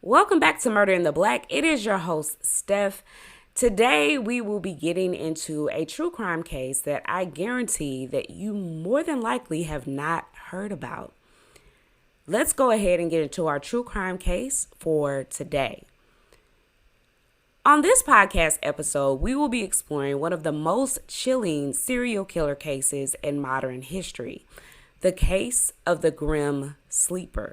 Welcome back to Murder in the Black. It is your host, Steph. Today, we will be getting into a true crime case that I guarantee that you more than likely have not heard about. Let's go ahead and get into our true crime case for today. On this podcast episode, we will be exploring one of the most chilling serial killer cases in modern history, the case of the GrimSleeper.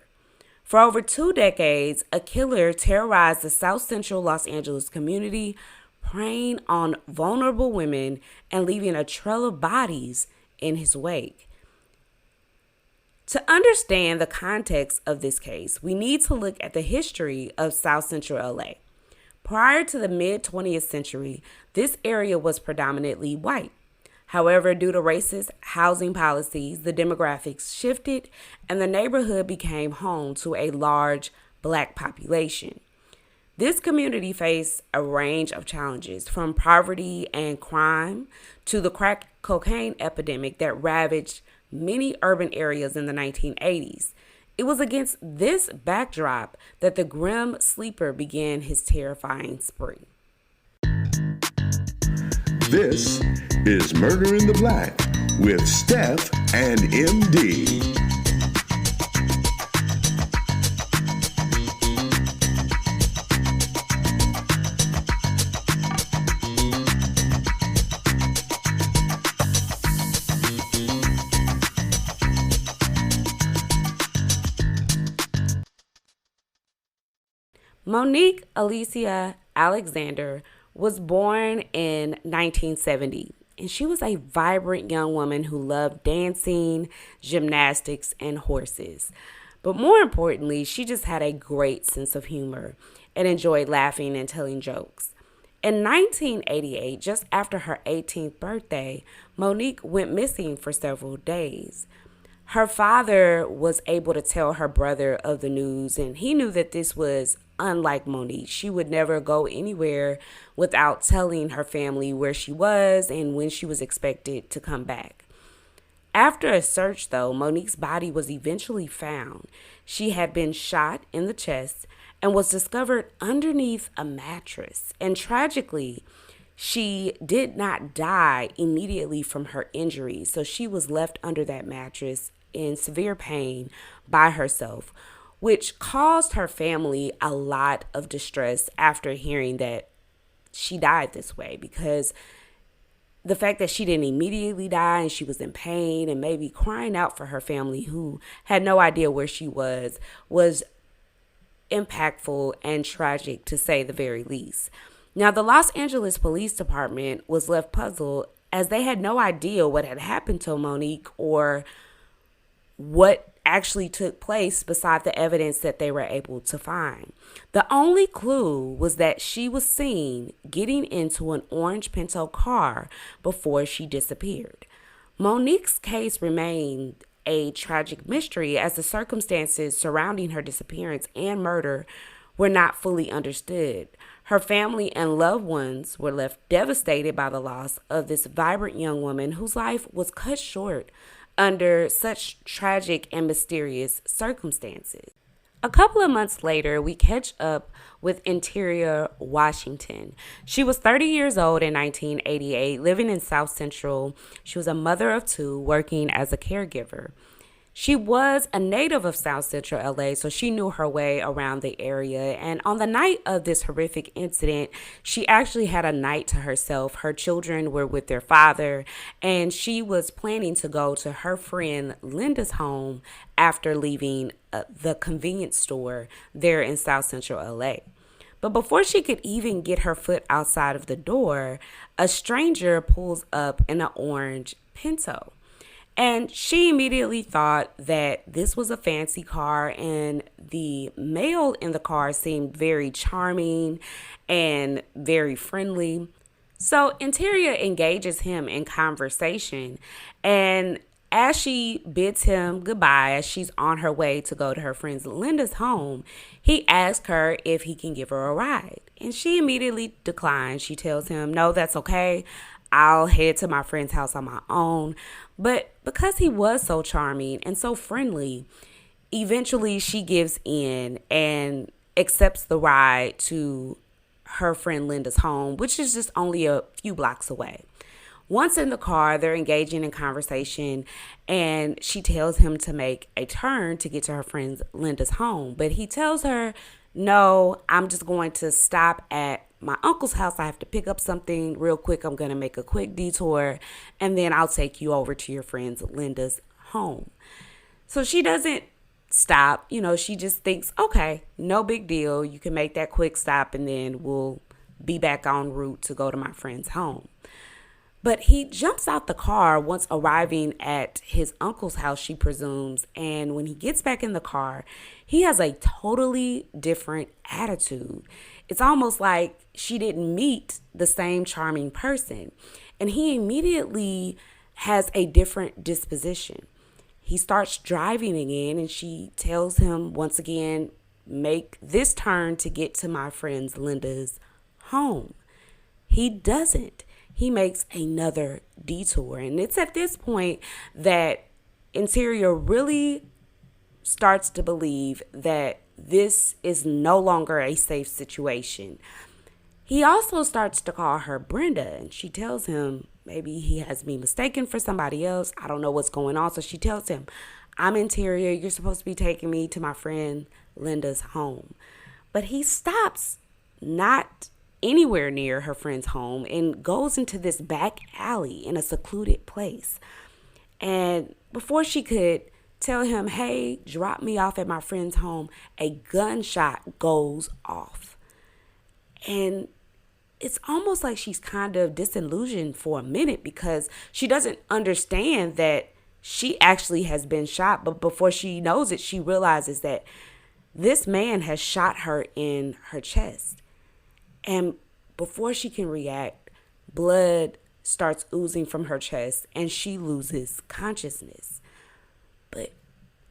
For over 2 decades, a killer terrorized the South Central Los Angeles community, preying on vulnerable women and leaving a trail of bodies in his wake. To understand the context of this case, we need to look at the history of South Central LA. Prior to the mid-20th century, this area was predominantly white. However, due to racist housing policies, the demographics shifted and the neighborhood became home to a large Black population. This community faced a range of challenges, from poverty and crime to the crack cocaine epidemic that ravaged many urban areas in the 1980s. It was against this backdrop that the GrimSleeper began his terrifying spree. This is Murder in the Black with Steph and MD. Monique Alicia Alexander was born in 1970, and she was a vibrant young woman who loved dancing, gymnastics, and horses. But more importantly, she just had a great sense of humor and enjoyed laughing and telling jokes. In 1988, just after her 18th birthday, Monique went missing for several days. Her father was able to tell her brother of the news, and he knew that this was unlike Monique. She would never go anywhere without telling her family where she was and when she was expected to come back. After a search, though, Monique's body was eventually found. She had been shot in the chest and was discovered underneath a mattress. And tragically, she did not die immediately from her injuries, so she was left under that mattress in severe pain by herself, which caused her family a lot of distress after hearing that she died this way, because the fact that she didn't immediately die and she was in pain and maybe crying out for her family who had no idea where she was impactful and tragic, to say the very least. Now, the Los Angeles Police Department was left puzzled as they had no idea what had happened to Monique or what actually took place beside the evidence that they were able to find. The only clue was that she was seen getting into an orange Pinto car before she disappeared. Monique's case remained a tragic mystery as the circumstances surrounding her disappearance and murder were not fully understood. Her family and loved ones were left devastated by the loss of this vibrant young woman whose life was cut short under such tragic and mysterious circumstances. A couple of months later, we catch up with Interior Washington. She was 30 years old in 1988, living in South Central. She was a mother of 2, working as a caregiver. She was a native of South Central LA, so she knew her way around the area. And on the night of this horrific incident, she actually had a night to herself. Her children were with their father, and she was planning to go to her friend Linda's home after leaving the convenience store there in South Central LA. But before she could even get her foot outside of the door, a stranger pulls up in an orange Pinto. And she immediately thought that this was a fancy car, and the male in the car seemed very charming and very friendly. So Interior engages him in conversation, and as she bids him goodbye, as she's on her way to go to her friend Linda's home, he asks her if he can give her a ride. And she immediately declines. She tells him, no, that's okay. I'll head to my friend's house on my own. But because he was so charming and so friendly, eventually she gives in and accepts the ride to her friend Linda's home, which is just only a few blocks away. Once in the car, they're engaging in conversation, and she tells him to make a turn to get to her friend Linda's home. But he tells her, no, I'm just going to stop at my uncle's house. I have to pick up something real quick. I'm going to make a quick detour, and then I'll take you over to your friend Linda's home. So she doesn't stop. She just thinks, okay, no big deal. You can make that quick stop, and then we'll be back en route to go to my friend's home. But he jumps out the car once arriving at his uncle's house, she presumes. And when he gets back in the car, he has a totally different attitude. It's almost like she didn't meet the same charming person. And he immediately has a different disposition. He starts driving again, and she tells him once again, make this turn to get to my friend Linda's home. He doesn't. He makes another detour. And it's at this point that Interior really starts to believe that this is no longer a safe situation. He also starts to call her Brenda, and she tells him maybe he has me mistaken for somebody else. I don't know what's going on. So she tells him, I'm Interior. You're supposed to be taking me to my friend Linda's home. But he stops not anywhere near her friend's home and goes into this back alley in a secluded place. And before she could tell him, hey, drop me off at my friend's home, a gunshot goes off. And it's almost like she's kind of disillusioned for a minute because she doesn't understand that she actually has been shot. But before she knows it, she realizes that this man has shot her in her chest. And before she can react, blood starts oozing from her chest and she loses consciousness. But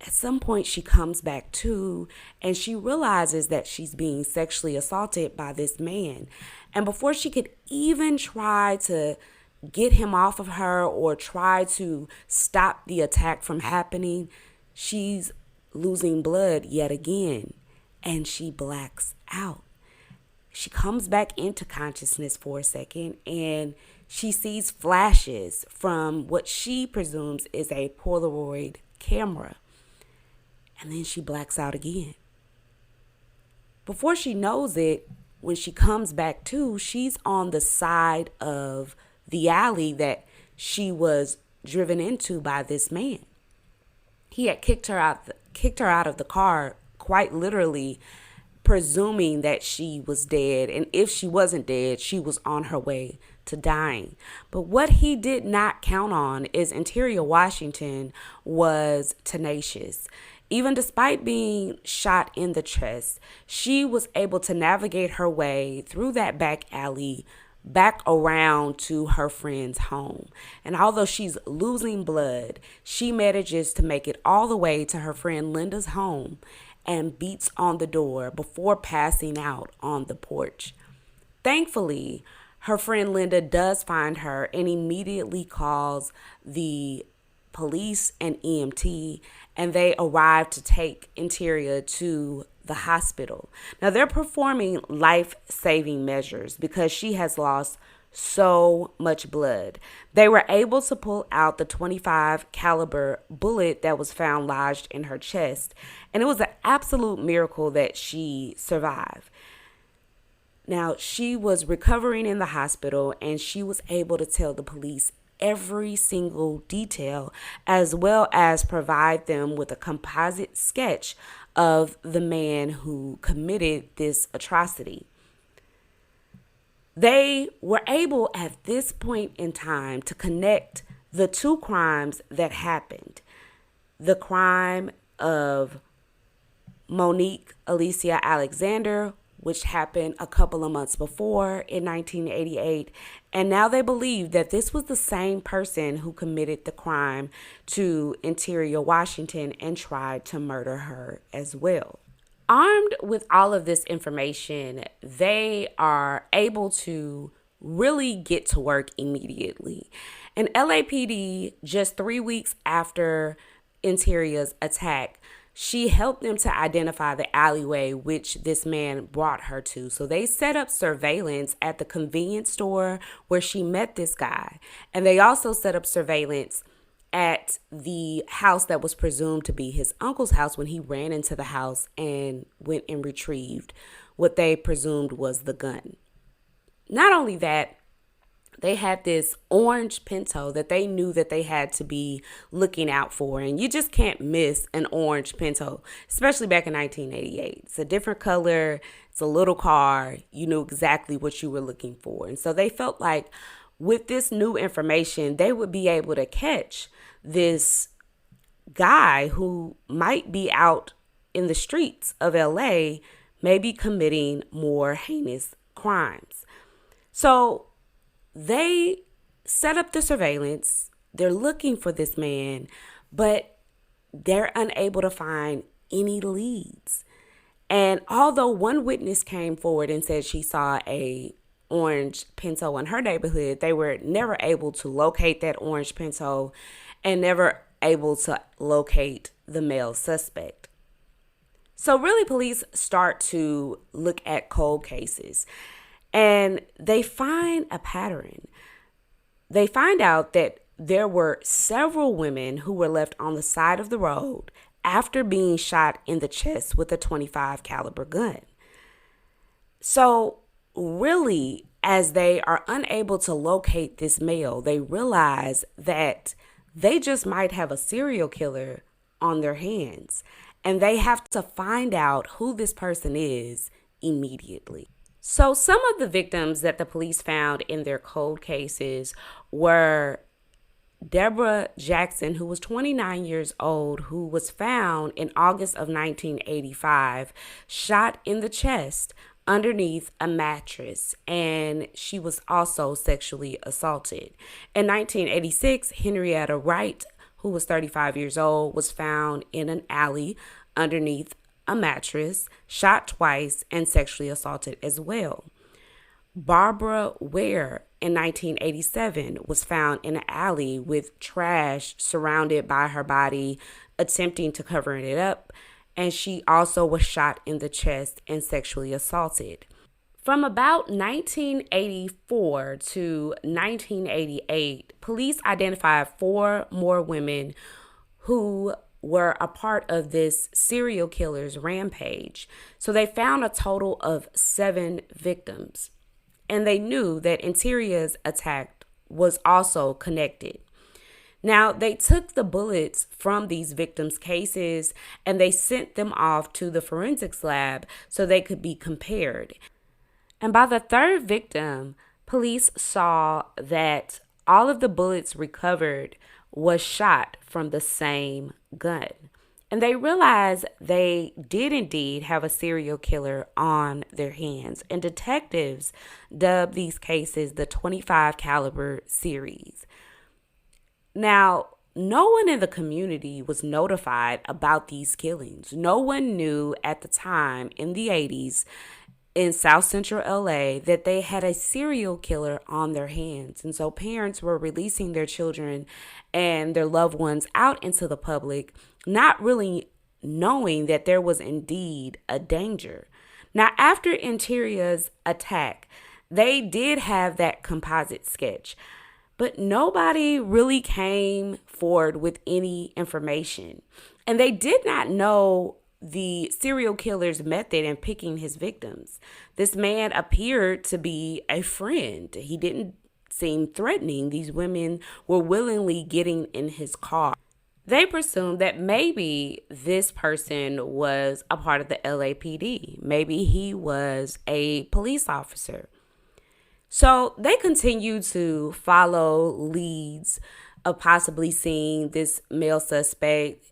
at some point she comes back to, and she realizes that she's being sexually assaulted by this man. And before she could even try to get him off of her or try to stop the attack from happening, she's losing blood yet again, and she blacks out. She comes back into consciousness for a second, and she sees flashes from what she presumes is a Polaroid camera. And then she blacks out again. Before she knows it, when she comes back to, she's on the side of the alley that she was driven into by this man. He had kicked her out of the car, quite literally, presuming that she was dead. And if she wasn't dead, she was on her way to dying. But what he did not count on is Interior Washington was tenacious. Even despite being shot in the chest, she was able to navigate her way through that back alley back around to her friend's home. And although she's losing blood, she manages to make it all the way to her friend Linda's home and beats on the door before passing out on the porch. Thankfully, her friend Linda does find her and immediately calls the police and EMT, and they arrive to take Interior to the hospital. Now, they're performing life-saving measures because she has lost so much blood. They were able to pull out the .25 caliber bullet that was found lodged in her chest, and it was an absolute miracle that she survived. Now, she was recovering in the hospital, and she was able to tell the police every single detail, as well as provide them with a composite sketch of the man who committed this atrocity. They were able at this point in time to connect the two crimes that happened. The crime of Monique Alicia Alexander, which happened a couple of months before in 1988. And now they believe that this was the same person who committed the crime to Interior Washington and tried to murder her as well. Armed with all of this information, they are able to really get to work immediately. And LAPD, just 3 weeks after Interior's attack, She helped them to identify the alleyway which this man brought her to. So they set up surveillance at the convenience store where she met this guy. And they also set up surveillance at the house that was presumed to be his uncle's house when he ran into the house and went and retrieved what they presumed was the gun. Not only that, they had this orange Pinto that they knew that they had to be looking out for. And you just can't miss an orange Pinto, especially back in 1988. It's a different color. It's a little car. You knew exactly what you were looking for. And so they felt like with this new information, they would be able to catch this guy who might be out in the streets of LA, maybe committing more heinous crimes. So they set up the surveillance. They're looking for this man, but they're unable to find any leads. And although one witness came forward and said she saw a orange Pinto in her neighborhood, they were never able to locate that orange Pinto and never able to locate the male suspect. So really, police start to look at cold cases. And they find a pattern. They find out that there were several women who were left on the side of the road after being shot in the chest with a .25 caliber gun. So really, as they are unable to locate this male, they realize that they just might have a serial killer on their hands. And they have to find out who this person is immediately. So some of the victims that the police found in their cold cases were Deborah Jackson, who was 29 years old, who was found in August of 1985, shot in the chest underneath a mattress, and she was also sexually assaulted. In 1986, Henrietta Wright, who was 35 years old, was found in an alley underneath a mattress, shot twice, and sexually assaulted as well. Barbara Ware in 1987 was found in an alley with trash surrounded by her body, attempting to cover it up, and she also was shot in the chest and sexually assaulted. From about 1984 to 1988, police identified 4 more women who were a part of this serial killer's rampage. So they found a total of 7 victims. And they knew that Interior's attack was also connected. Now, they took the bullets from these victims' cases and they sent them off to the forensics lab so they could be compared. And by the 3rd victim, police saw that all of the bullets recovered was shot from the same gun. And they realized they did indeed have a serial killer on their hands. And detectives dubbed these cases the .25 caliber series. Now, no one in the community was notified about these killings. No one knew at the time in the 80s in South Central LA that they had a serial killer on their hands. And so parents were releasing their children and their loved ones out into the public, not really knowing that there was indeed a danger. Now, after Interior's attack, they did have that composite sketch, but nobody really came forward with any information. And they did not know the serial killer's method in picking his victims. This man appeared to be a friend. He didn't seem threatening. These women were willingly getting in his car. They presumed that maybe this person was a part of the LAPD. Maybe he was a police officer. So they continued to follow leads of possibly seeing this male suspect,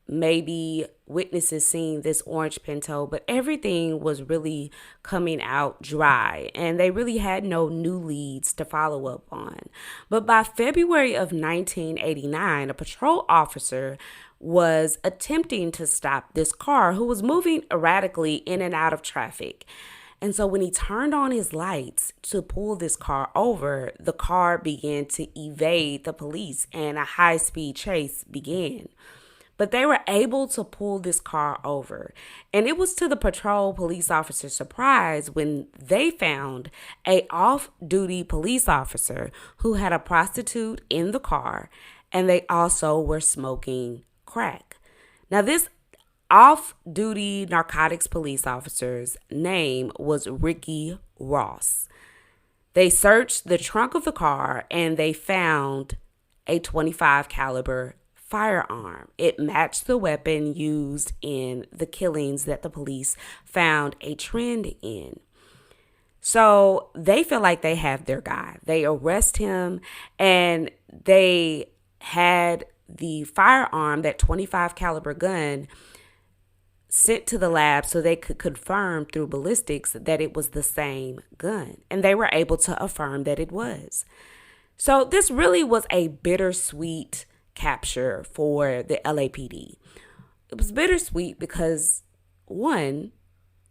maybe witnesses seeing this orange Pinto, but everything was really coming out dry and they really had no new leads to follow up on. But by February of 1989, a patrol officer was attempting to stop this car who was moving erratically in and out of traffic. And so when he turned on his lights to pull this car over, the car began to evade the police and a high-speed chase began. But they were able to pull this car over. And it was to the patrol police officer's surprise when they found a off-duty police officer who had a prostitute in the car, and they also were smoking crack. Now, this off-duty narcotics police officer's name was Ricky Ross. They searched the trunk of the car and they found a .25 caliber firearm. It matched the weapon used in the killings that the police found a trend in. So they feel like they have their guy. They arrest him, and they had the firearm, that .25 caliber gun, sent to the lab so they could confirm through ballistics that it was the same gun. And they were able to affirm that it was. So this really was a bittersweet capture for the LAPD. It was bittersweet because, one,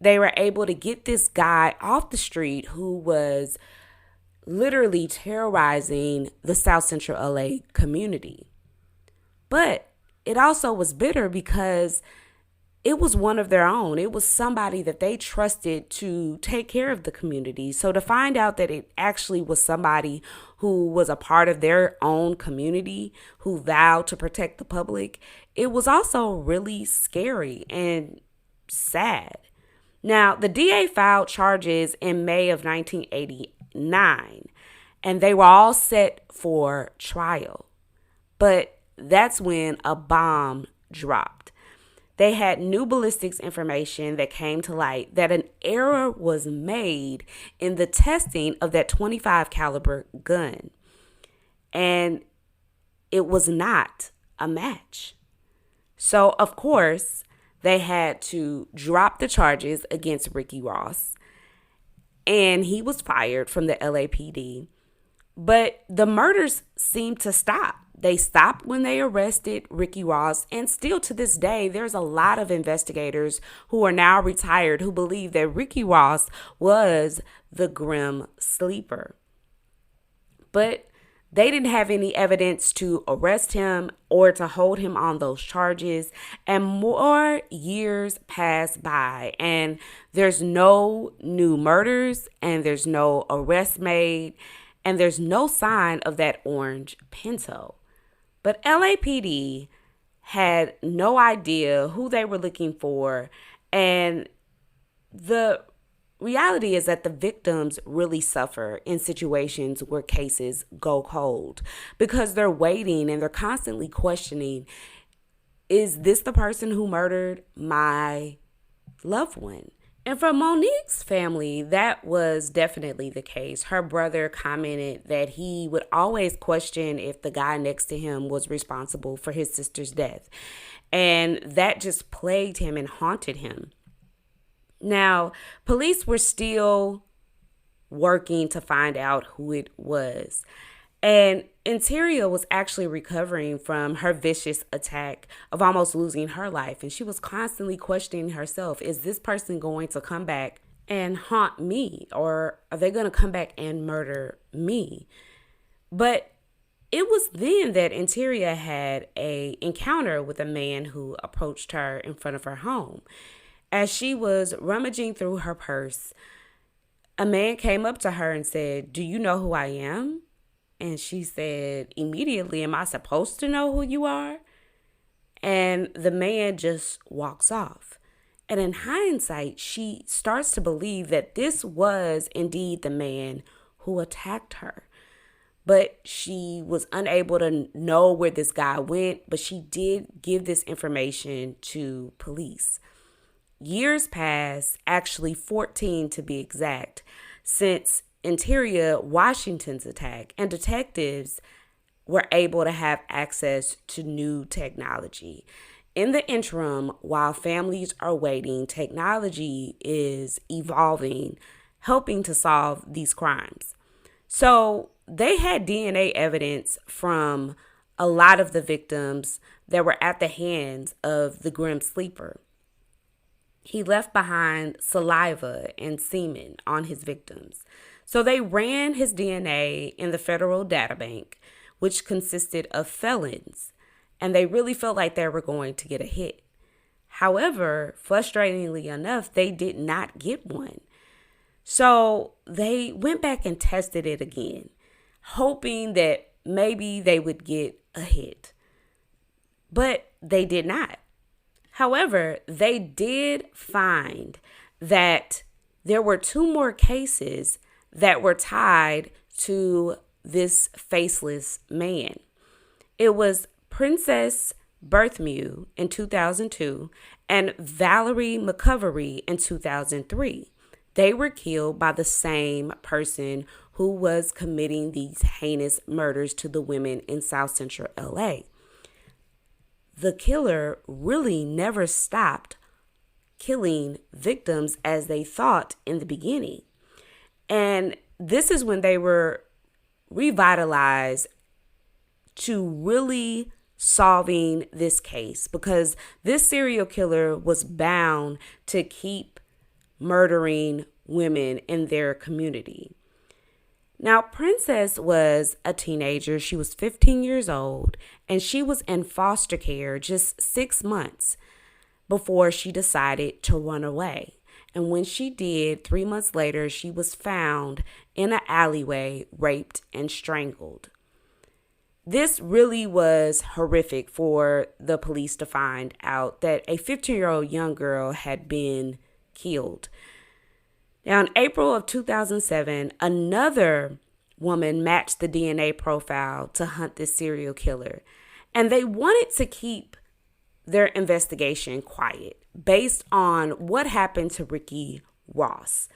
they were able to get this guy off the street who was literally terrorizing the South Central LA community. But it also was bitter because it was one of their own. It was somebody that they trusted to take care of the community. So to find out that it actually was somebody who was a part of their own community, who vowed to protect the public, it was also really scary and sad. Now, the DA filed charges in May of 1989, and they were all set for trial. But that's when a bomb dropped. They had new ballistics information that came to light that an error was made in the testing of that .25 caliber gun. And it was not a match. So, of course, they had to drop the charges against Ricky Ross. And he was fired from the LAPD. But the murders seemed to stop. They stopped when they arrested Ricky Ross, and still to this day, there's a lot of investigators who are now retired who believe that Ricky Ross was the Grim Sleeper. But they didn't have any evidence to arrest him or to hold him on those charges, and more years pass by, and there's no new murders, and there's no arrests made, and there's no sign of that orange Pinto. But LAPD had no idea who they were looking for. And the reality is that the victims really suffer in situations where cases go cold because they're waiting and they're constantly questioning, is this the person who murdered my loved one? And for Monique's family, that was definitely the case. Her brother commented that he would always question if the guy next to him was responsible for his sister's death. And that just plagued him and haunted him. Now, police were still working to find out who it was. And Interior was actually recovering from her vicious attack of almost losing her life. And she was constantly questioning herself, is this person going to come back and haunt me? Or are they going to come back and murder me? But it was then that Interior had an encounter with a man who approached her in front of her home. As she was rummaging through her purse, a man came up to her and said, "Do you know who I am?" And she said, immediately, "Am I supposed to know who you are?" And the man just walks off. And in hindsight, she starts to believe that this was indeed the man who attacked her. But she was unable to know where this guy went, but she did give this information to police. Years passed, actually 14 to be exact, since Interior Washington's attack, and detectives were able to have access to new technology. In the interim, while families are waiting, technology is evolving, helping to solve these crimes. So they had DNA evidence from a lot of the victims that were at the hands of the Grim Sleeper. He left behind saliva and semen on his victims. So they ran his DNA in the federal data bank, which consisted of felons. and they really felt like they were going to get a hit. However, frustratingly enough, they did not get one. So they went back and tested it again, hoping that maybe they would get a hit. But they did not. However, they did find that there were 2 more cases that were tied to this faceless man. It was Princess Berthmew in 2002 and Valerie McCovery in 2003. They were killed by the same person who was committing these heinous murders to the women in South Central LA. The killer really never stopped killing victims as they thought in the beginning. And this is when they were revitalized to really solving this case, because this serial killer was bound to keep murdering women in their community. Now, Princess was a teenager. She was 15 years old, and she was in foster care just 6 months before she decided to run away. And when she did, 3 months later, she was found in an alleyway, raped and strangled. This really was horrific for the police to find out that a 15-year-old young girl had been killed. Now, in April of 2007, another woman matched the DNA profile to hunt this serial killer. And they wanted to keep their investigation quiet based on what happened to Ricky Ross,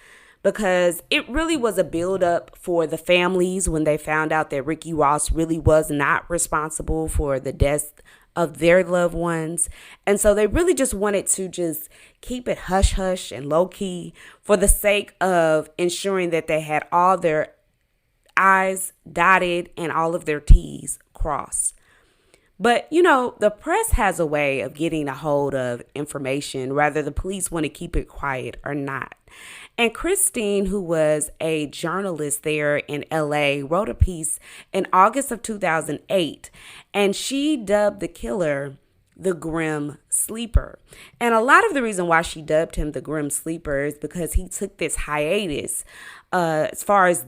because it really was a buildup for the families when they found out that Ricky Ross really was not responsible for the deaths of their loved ones. And so they really just wanted to just keep it hush hush and low key for the sake of ensuring that they had all their I's dotted and all of their T's crossed. But, the press has a way of getting a hold of information, whether the police want to keep it quiet or not. And Christine, who was a journalist there in LA, wrote a piece in August of 2008, and she dubbed the killer the Grim Sleeper. And a lot of the reason why she dubbed him the Grim Sleeper is because he took this hiatus as far as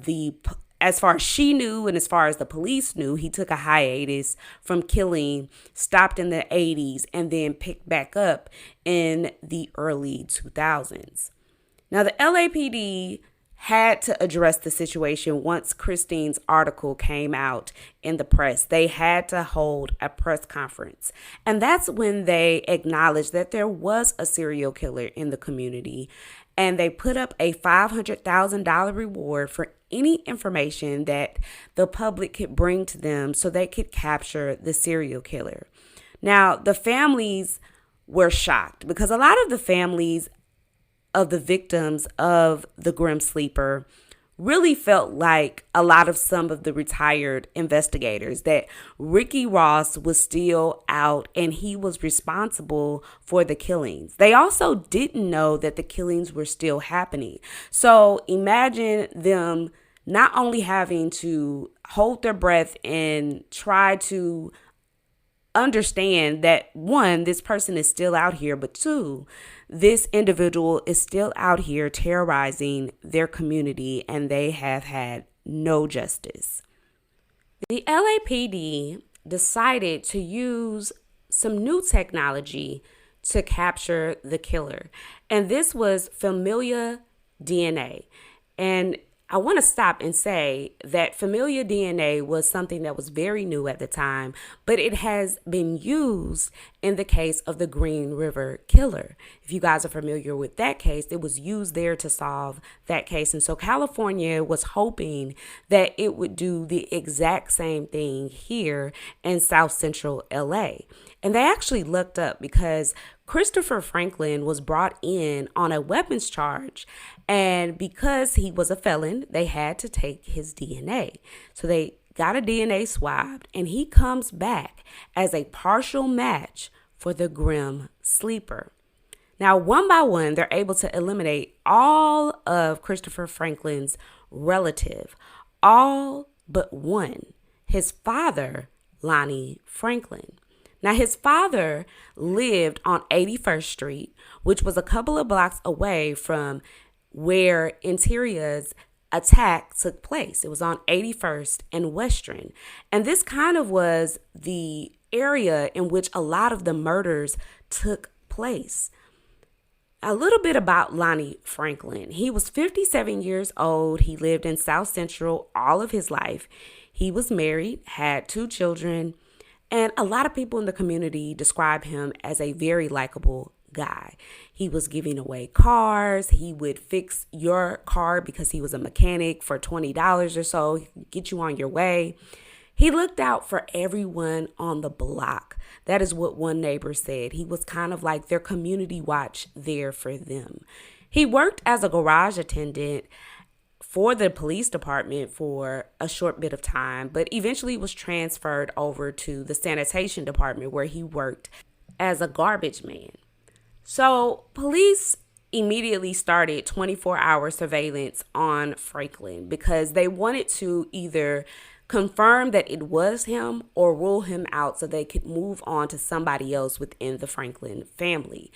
she knew and as far as the police knew. He took a hiatus from killing, stopped in the 80s, and then picked back up in the early 2000s. Now, the LAPD had to address the situation once Christine's article came out in the press. They had to hold a press conference. And that's when they acknowledged that there was a serial killer in the community. And they put up a $500,000 reward for any information that the public could bring to them so they could capture the serial killer. Now, the families were shocked because a lot of the families of the victims of the Grim Sleeper really felt like some of the retired investigators, that Ricky Ross was still out and he was responsible for the killings. They also didn't know that the killings were still happening. So imagine them not only having to hold their breath and try to understand that, one, this person is still out here, but two, this individual is still out here terrorizing their community and they have had no justice. The LAPD decided to use some new technology to capture the killer, and this was familial DNA. And I want to stop and say that familial DNA was something that was very new at the time, but it has been used in the case of the Green River Killer. If you guys are familiar with that case, it was used there to solve that case. And so California was hoping that it would do the exact same thing here in South Central LA. And they actually looked up because Christopher Franklin was brought in on a weapons charge, and because he was a felon, they had to take his DNA. So they got a DNA swab, and he comes back as a partial match for the Grim Sleeper. Now, one by one, they're able to eliminate all of Christopher Franklin's relative, all but one, his father, Lonnie Franklin. Now, his father lived on 81st Street, which was a couple of blocks away from where Interior's attack took place. It was on 81st and Western. And this kind of was the area in which a lot of the murders took place. A little bit about Lonnie Franklin. He was 57 years old. He lived in South Central all of his life. He was married, had 2 children, and a lot of people in the community describe him as a very likable guy. He was giving away cars. He would fix your car because he was a mechanic for $20 or so, get you on your way. He looked out for everyone on the block. That is what one neighbor said. He was kind of like their community watch there for them. He worked as a garage attendant for the police department for a short bit of time, but eventually was transferred over to the sanitation department where he worked as a garbage man. So police immediately started 24-hour surveillance on Franklin because they wanted to either confirm that it was him or rule him out so they could move on to somebody else within the Franklin family.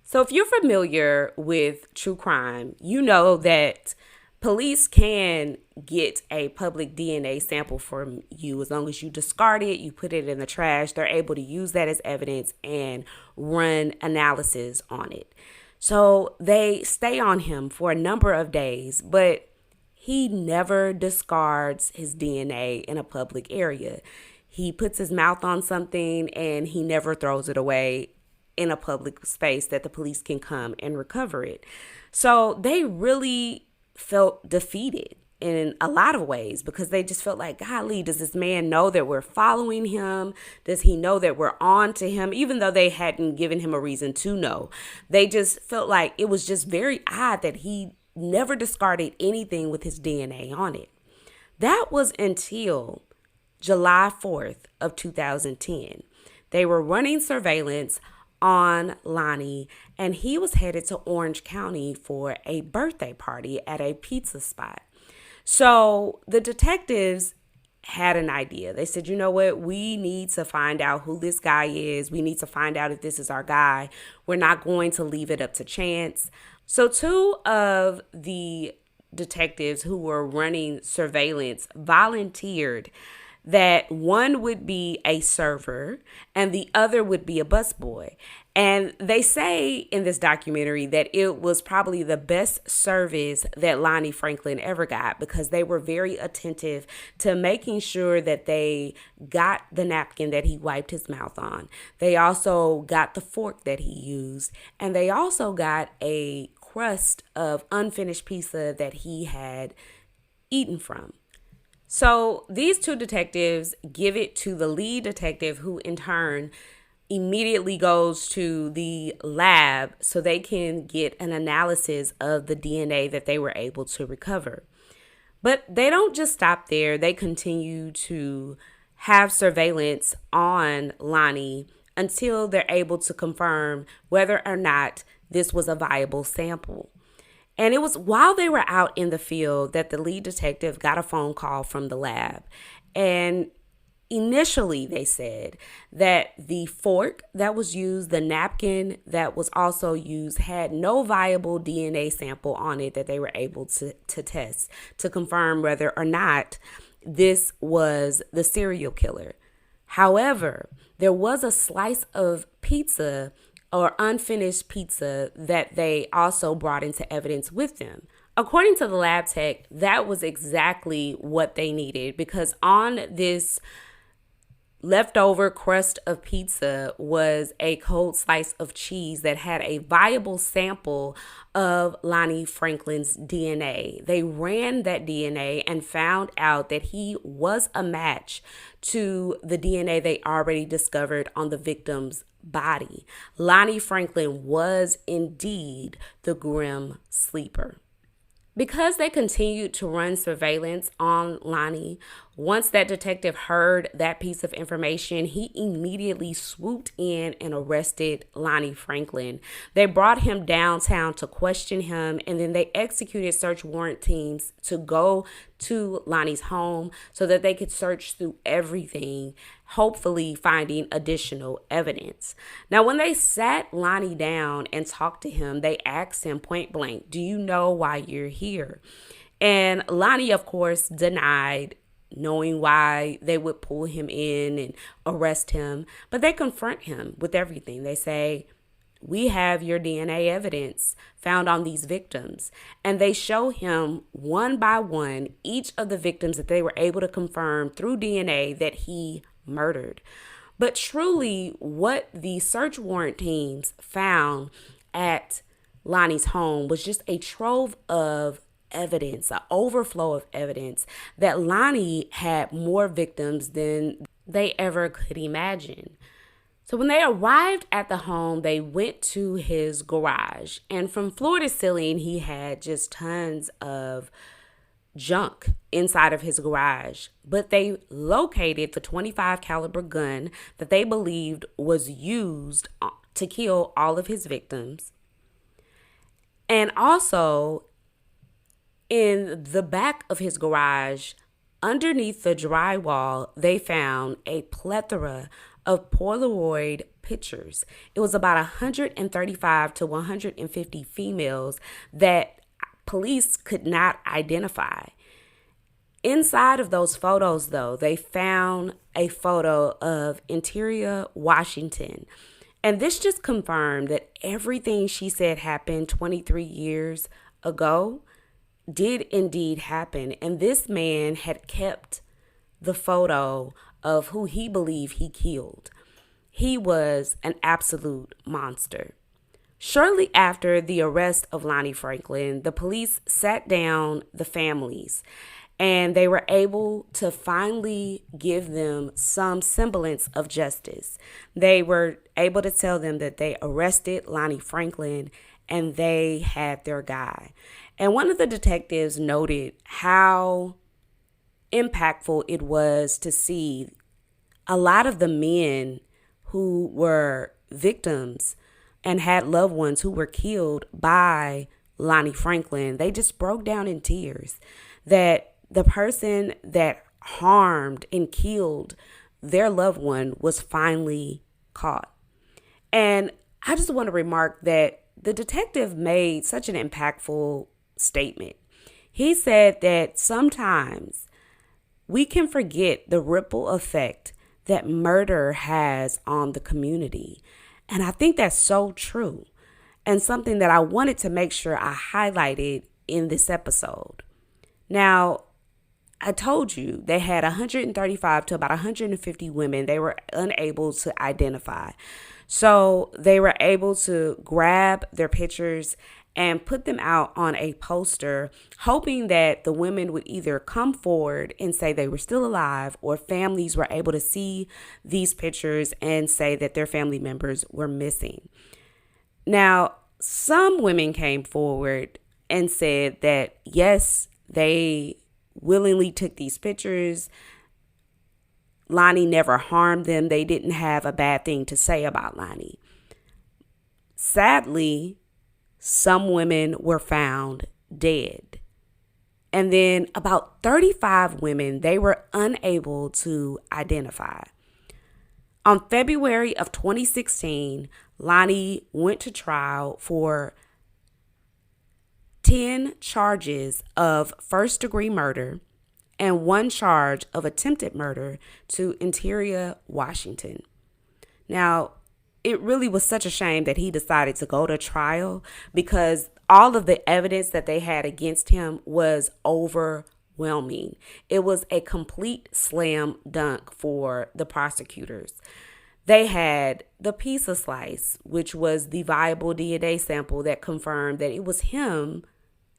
So if you're familiar with true crime, you know that police can get a public DNA sample from you as long as you discard it, you put it in the trash. They're able to use that as evidence and run analysis on it. So they stay on him for a number of days, but he never discards his DNA in a public area. He puts his mouth on something and he never throws it away in a public space that the police can come and recover it. So they really felt defeated in a lot of ways because they just felt like, golly, does this man know that we're following him? Does he know that we're on to him? Even though they hadn't given him a reason to know, they just felt like it was just very odd that he never discarded anything with his DNA on it. That was until July 4th of 2010. They were running surveillance on Lonnie, and he was headed to Orange County for a birthday party at a pizza spot. So the detectives had an idea. They said, you know what? We need to find out who this guy is. We need to find out if this is our guy. We're not going to leave it up to chance. So 2 of the detectives who were running surveillance volunteered that one would be a server and the other would be a busboy. And they say in this documentary that it was probably the best service that Lonnie Franklin ever got because they were very attentive to making sure that they got the napkin that he wiped his mouth on. They also got the fork that he used, and they also got a crust of unfinished pizza that he had eaten from. So these 2 detectives give it to the lead detective, who in turn immediately goes to the lab so they can get an analysis of the DNA that they were able to recover. But they don't just stop there. They continue to have surveillance on Lonnie until they're able to confirm whether or not this was a viable sample. And it was while they were out in the field that the lead detective got a phone call from the lab. And initially they said that the fork that was used, the napkin that was also used, had no viable DNA sample on it that they were able to test to confirm whether or not this was the serial killer. However, there was a slice of pizza or unfinished pizza that they also brought into evidence with them. According to the lab tech, that was exactly what they needed because on this leftover crust of pizza was a cold slice of cheese that had a viable sample of Lonnie Franklin's DNA. They ran that DNA and found out that he was a match to the DNA they already discovered on the victim's body. Lonnie Franklin was indeed the Grim Sleeper. Because they continued to run surveillance on Lonnie, Once that detective heard that piece of information, he immediately swooped in and arrested Lonnie Franklin. They brought him downtown to question him, and then they executed search warrant teams to go to Lonnie's home so that they could search through everything, hopefully finding additional evidence. Now, when they sat Lonnie down and talked to him, they asked him point blank, "Do you know why you're here?" And Lonnie, of course, denied knowing why they would pull him in and arrest him. But they confront him with everything. They say, "We have your DNA evidence found on these victims." And they show him one by one each of the victims that they were able to confirm through DNA that he murdered. But truly, what the search warrant teams found at Lonnie's home was just a trove of evidence, an overflow of evidence that Lonnie had more victims than they ever could imagine. So when they arrived at the home, they went to his garage, and from floor to ceiling, he had just tons of junk inside of his garage. But they located the .25 caliber gun that they believed was used to kill all of his victims. And also, in the back of his garage, underneath the drywall, they found a plethora of Polaroid pictures. It was about 135 to 150 females that police could not identify. Inside of those photos, though, they found a photo of Interior Washington. And this just confirmed that everything she said happened 23 years ago did indeed happen. And this man had kept the photo of who he believed he killed. He was an absolute monster. Shortly after the arrest of Lonnie Franklin, the police sat down the families and they were able to finally give them some semblance of justice. They were able to tell them that they arrested Lonnie Franklin and they had their guy. And one of the detectives noted how impactful it was to see a lot of the men who were victims and had loved ones who were killed by Lonnie Franklin. They just broke down in tears that the person that harmed and killed their loved one was finally caught. And I just want to remark that the detective made such an impactful statement. He said that sometimes we can forget the ripple effect that murder has on the community. And I think that's so true, and something that I wanted to make sure I highlighted in this episode. Now, I told you they had 135 to about 150 women they were unable to identify. So they were able to grab their pictures and put them out on a poster, hoping that the women would either come forward and say they were still alive, or families were able to see these pictures and say that their family members were missing. Now, some women came forward and said that, yes, they willingly took these pictures. Lonnie never harmed them. They didn't have a bad thing to say about Lonnie. Sadly, some women were found dead. And then about 35 women they were unable to identify. On February of 2016, Lonnie went to trial for 10 charges of first-degree murder and 1 charge of attempted murder to Interior Washington. Now, it really was such a shame that he decided to go to trial, because all of the evidence that they had against him was overwhelming. It was a complete slam dunk for the prosecutors. They had the pizza slice, which was the viable DNA sample that confirmed that it was him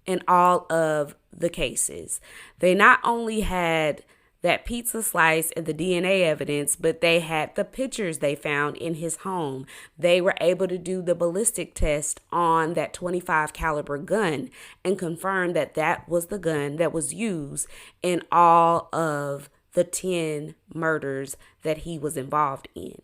in all of the cases. They not only had that pizza slice and the DNA evidence, but they had the pictures they found in his home. They were able to do the ballistic test on that .25 caliber gun and confirm that that was the gun that was used in all of the 10 murders that he was involved in.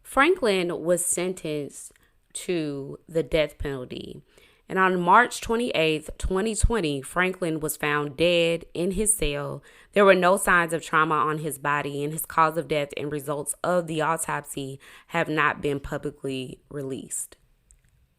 Franklin was sentenced to the death penalty. And on March 28th, 2020, Franklin was found dead in his cell. There were no signs of trauma on his body, and his cause of death and results of the autopsy have not been publicly released.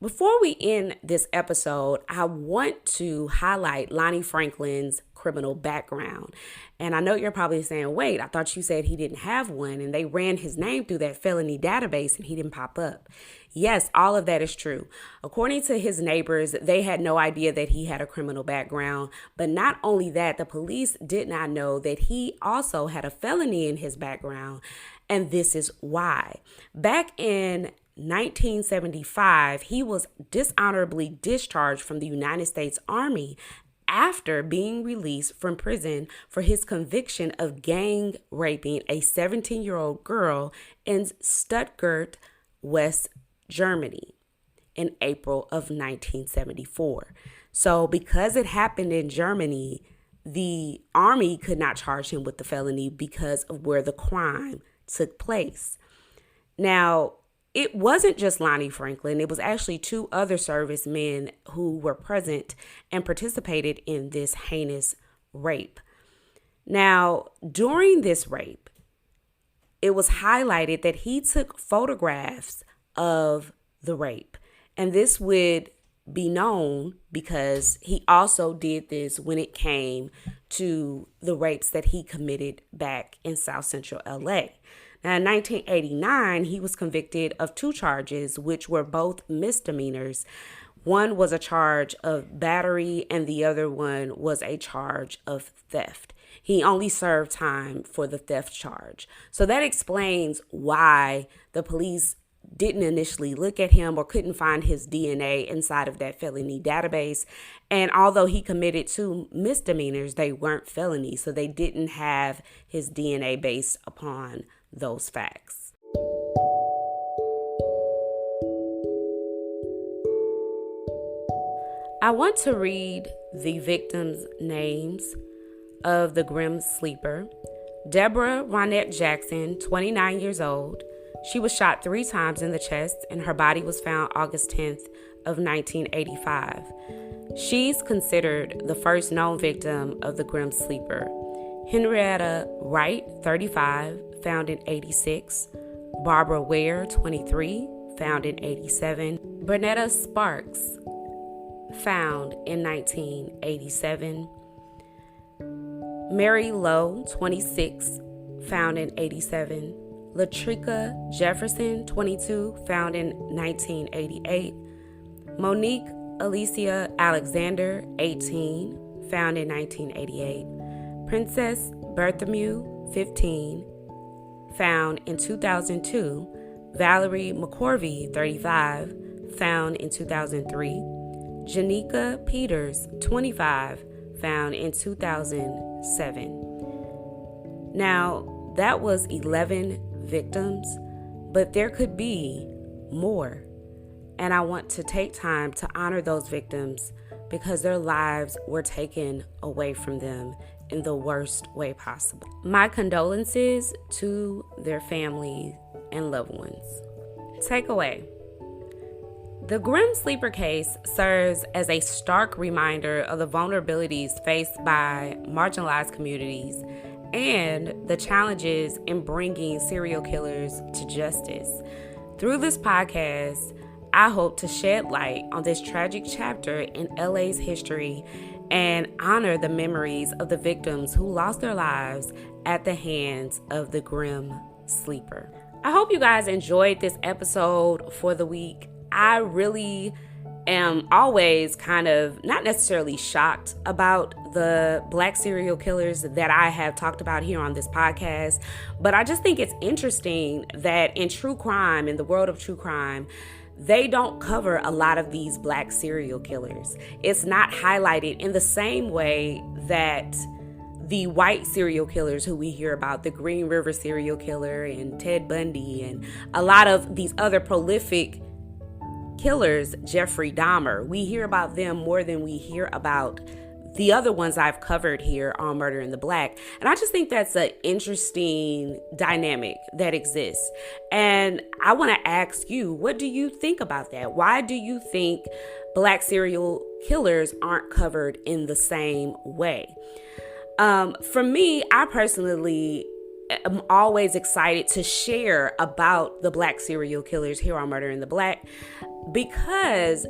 Before we end this episode, I want to highlight Lonnie Franklin's criminal background. And I know you're probably saying, wait, I thought you said he didn't have one, and they ran his name through that felony database and he didn't pop up. Yes, all of that is true. According to his neighbors, they had no idea that he had a criminal background. But not only that, the police did not know that he also had a felony in his background. And this is why. Back in 1975, he was dishonorably discharged from the United States Army after being released from prison for his conviction of gang raping a 17-year-old girl in Stuttgart, West Germany in April of 1974. So because it happened in Germany, the Army could not charge him with the felony because of where the crime took place. Now, it wasn't just Lonnie Franklin. It was actually 2 other servicemen who were present and participated in this heinous rape. Now, during this rape, it was highlighted that he took photographs of the rape. And this would be known because he also did this when it came to the rapes that he committed back in South Central LA. Now, in 1989, he was convicted of 2 charges, which were both misdemeanors. One was a charge of battery, and the other one was a charge of theft. He only served time for the theft charge. So that explains why the police didn't initially look at him or couldn't find his DNA inside of that felony database. And although he committed 2 misdemeanors, they weren't felonies, so they didn't have his DNA based upon those facts. I want to read the victims' names of the Grim Sleeper. Deborah Ronette Jackson, 29 years old. She was shot 3 times in the chest, and her body was found August 10th of 1985. She's considered the first known victim of the Grim Sleeper. Henrietta Wright, 35, found in 86. Barbara Ware, 23, found in 87. Bernetta Sparks, found in 1987. Mary Lowe, 26, found in 87. Latrika Jefferson, 22, found in 1988. Monique Alicia Alexander, 18, found in 1988. Princess Berthamew, 15, found in 2002. Valerie McCorvey, 35, found in 2003. Janika Peters, 25, found in 2007. Now, that was 11 victims, but there could be more. And I want to take time to honor those victims because their lives were taken away from them in the worst way possible. My condolences to their families and loved ones. Takeaway. The Grim Sleeper case serves as a stark reminder of the vulnerabilities faced by marginalized communities and the challenges in bringing serial killers to justice. Through this podcast, I hope to shed light on this tragic chapter in LA's history and honor the memories of the victims who lost their lives at the hands of the Grim Sleeper. I hope you guys enjoyed this episode for the week. I really am always kind of not necessarily shocked about the Black serial killers that I have talked about here on this podcast, but I just think it's interesting that in true crime, in the world of true crime, they don't cover a lot of these Black serial killers. It's not highlighted in the same way that the white serial killers who we hear about, the Green River serial killer and Ted Bundy and a lot of these other prolific killers, Jeffrey Dahmer. We hear about them more than we hear about the other ones I've covered here on Murder in the Black. And I just think that's an interesting dynamic that exists. And I want to ask you, what do you think about that? Why do you think Black serial killers aren't covered in the same way? For me, I personally am always excited to share about the Black serial killers here on Murder in the Black, because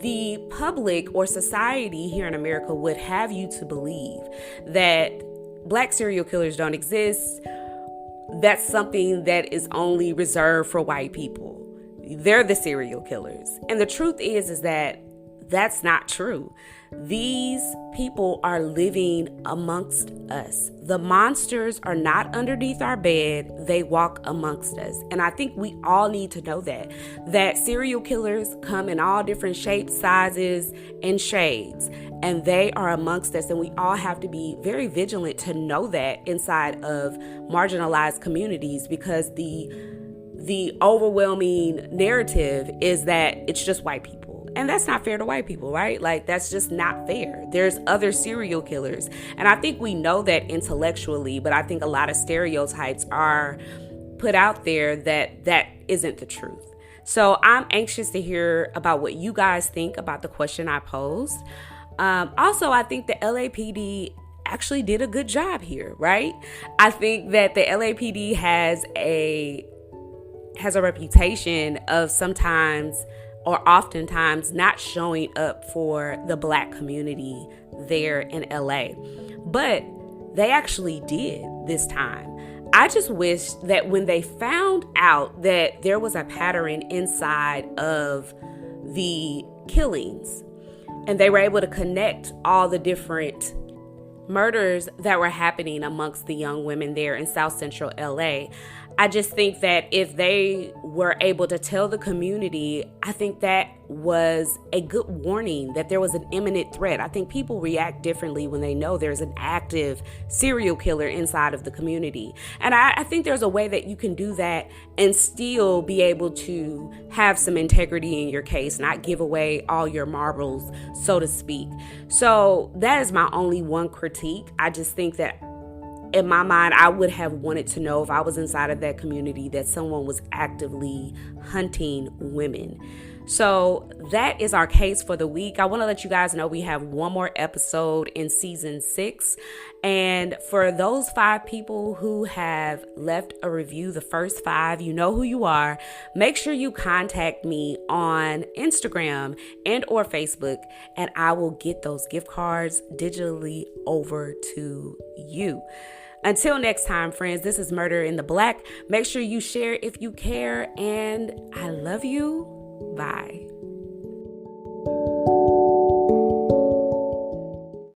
the public or society here in America would have you to believe that Black serial killers don't exist. That's something that is only reserved for white people. They're the serial killers. And the truth is that that's not true. These people are living amongst us. The monsters are not underneath our bed. They walk amongst us. And I think we all need to know that serial killers come in all different shapes, sizes, and shades. And they are amongst us. And we all have to be very vigilant to know that inside of marginalized communities, because the overwhelming narrative is that it's just white people. And that's not fair to white people, right? Like, that's just not fair. There's other serial killers. And I think we know that intellectually, but I think a lot of stereotypes are put out there that isn't the truth. So I'm anxious to hear about what you guys think about the question I posed. Also, I think the LAPD actually did a good job here, right? I think that the LAPD has a reputation of sometimes or oftentimes not showing up for the Black community there in LA. But they actually did this time. I just wish that when they found out that there was a pattern inside of the killings, and they were able to connect all the different murders that were happening amongst the young women there in South Central LA, I just think that if they were able to tell the community, I think that was a good warning that there was an imminent threat. I think people react differently when they know there's an active serial killer inside of the community. And I think there's a way that you can do that and still be able to have some integrity in your case, not give away all your marbles, so to speak. So that is my only one critique. I just think that in my mind, I would have wanted to know, if I was inside of that community, that someone was actively hunting women. So that is our case for the week. I want to let you guys know we have one more episode in season 6. And for those 5 people who have left a review, the first 5, you know who you are. Make sure you contact me on Instagram and or Facebook, and I will get those gift cards digitally over to you. Until next time, friends, this is Murder in the Black. Make sure you share if you care, and I love you. Bye.